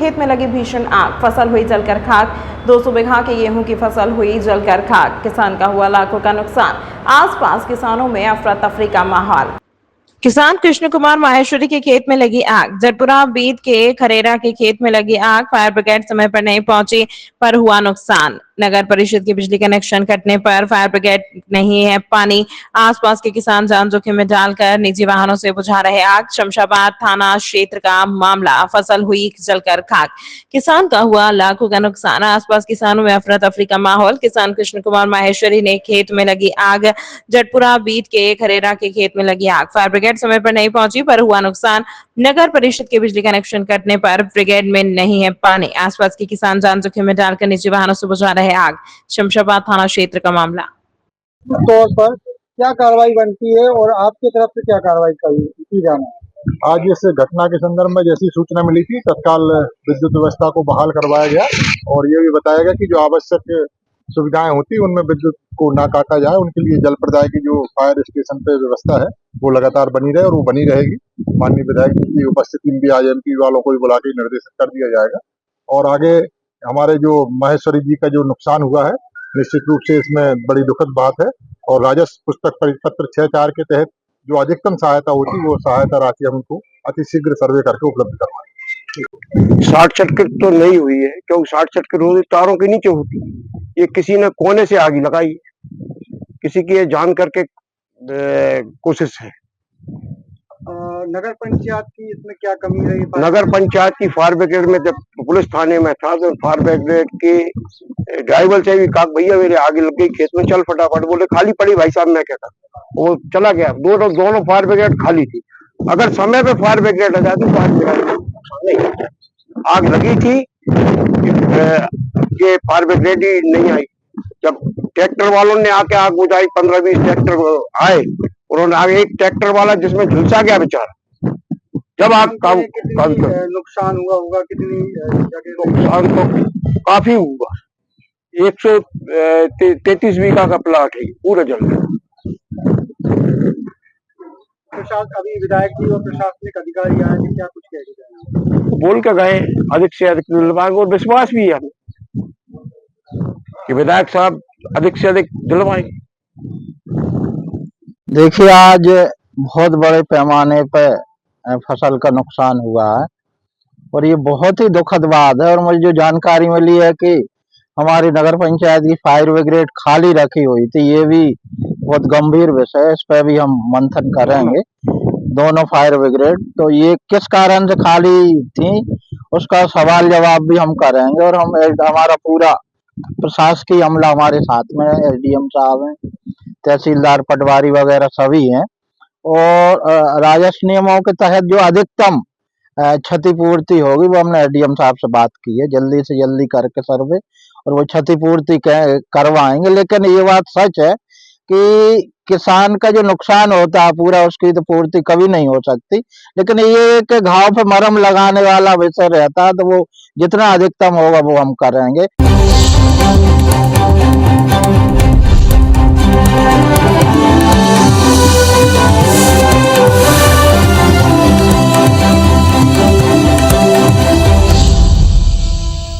खेत में लगी भीषण आग, फसल हुई जलकर खाक। 200 बीघा की गेहूं की फसल हुई जलकर खाक। किसान का हुआ लाखों का नुकसान। आसपास किसानों में अफरा तफरी का माहौल। किसान कृष्ण कुमार माहेश्वरी के खेत में लगी आग। जटपुरा बीत के खरेरा के खेत में लगी आग। फायर ब्रिगेड समय पर नहीं पहुंची पर हुआ नुकसान। नगर परिषद के बिजली कनेक्शन कटने पर फायर ब्रिगेड नहीं है पानी। आसपास के किसान जान जोखिम में डालकर निजी वाहनों से बुझा रहे आग। शमशाबाद थाना क्षेत्र का मामला, फसल हुई जलकर खाक। किसान का हुआ लाखों का नुकसान। आसपास किसानों में अफरा तफरी का माहौल। किसान कृष्ण कुमार माहेश्वरी ने खेत में लगी आग। जटपुरा बीत के खरेरा के खेत में लगी आग। फायर ब्रिगेड समय पर नहीं पहुंची पर हुआ नुकसान। नगर परिषद के बिजली कनेक्शन कटने पर ब्रिगेड में नहीं है पानी। आसपास के किसान जान जोखिम में डालकर निजी वाहनों से बुझा रहे आग। शमशाबाद थाना क्षेत्र का मामला। तौर पर क्या कार्रवाई बनती है और आपकी तरफ से क्या कार्रवाई की जाना है? आज इस घटना के संदर्भ में जैसी सूचना मिली थी, तत्काल विद्युत व्यवस्था को बहाल करवाया गया और ये भी बताया गया कि जो आवश्यक सुविधाएं होती उनमें विद्युत को ना काटा जाए। उनके लिए जल प्रदाय की जो फायर स्टेशन पे व्यवस्था है वो लगातार बनी रहे और वो बनी रहेगी। माननीय विधायक जी की उपस्थिति में भी आज एमपी वालों को भी बुला के निर्देशित कर दिया जाएगा। और आगे हमारे जो माहेश्वरी जी का जो नुकसान हुआ है, निश्चित रूप से इसमें बड़ी दुखद बात है और राजस्व पुस्तक परिपत्र 6/4 के तहत जो अधिकतम सहायता होती वो सहायता राशि हम उनको अतिशीघ्र सर्वे करके उपलब्ध करवाएं। शॉर्ट सर्किट तो नहीं हुई है, क्योंकि शॉर्ट सर्किट होती तारों के नीचे होती है। ये किसी ने कोने से आग लगाई, किसी की ये जान करके कोशिश है। नगर पंचायत की इसमें क्या कमी रही? नगर पंचायत की फायर ब्रिगेड में जब पुलिस थाने में था तो फायर ब्रिगेड के ड्राइवर से भी कहा भैया मेरे आगे लग गई खेत में, चल फटाफट। बोले खाली पड़ी भाई साहब, मैं क्या करूं। वो चला गया। दोनों फायर ब्रिगेड खाली थी। अगर समय पे फायर ब्रिगेड आ जाती तो आग लगी थी ये फायर ब्रिगेड ही नहीं आई। जब ट्रैक्टर वालों ने आके आग बुझाई, 15-20 ट्रैक्टर आए, उन्होंने आगे एक ट्रैक्टर वाला जिसमें झुलसा गया बेचारा। जब आग काम नुकसान हुआ होगा, कितनी नुकसान तो काफी हुआ। 133 बीघा का प्लाट है, पूरा जल गया। अभी विधायक जी और प्रशासनिक अधिकारी आए थे, क्या कुछ कह गए? बोल के गए अधिक से अधिक दिलवाएंगे और विश्वास भी है हमें कि विधायक साहब अधिक से अधिक दिलवाएंगे। देखिए, आज बहुत बड़े पैमाने पर फसल का नुकसान हुआ है और ये बहुत ही दुखद बात है। और मुझे जो जानकारी मिली है कि हमारी नगर पंचायत की फायर ब्रिगेड खाली रखी हुई थी, ये भी बहुत गंभीर विषय है। इस पर भी हम मंथन करेंगे। दोनों फायर ब्रिगेड तो ये किस कारण से खाली थी उसका सवाल जवाब भी हम करेंगे। और हमारा पूरा प्रशासकीय अमला हमारे साथ में है, एसडीएम साहब हैं, तहसीलदार पटवारी वगैरह सभी हैं। और राजस्व नियमों के तहत जो अधिकतम क्षतिपूर्ति होगी वो हमने एसडीएम साहब से बात की है, जल्दी से जल्दी करके सर्वे और वो क्षतिपूर्ति करवाएंगे। लेकिन ये बात सच है कि किसान का जो नुकसान होता है पूरा, उसकी तो पूर्ति कभी नहीं हो सकती। लेकिन ये एक घाव पे मरहम लगाने वाला विषय रहता है, तो वो जितना अधिकतम होगा वो हम करेंगे।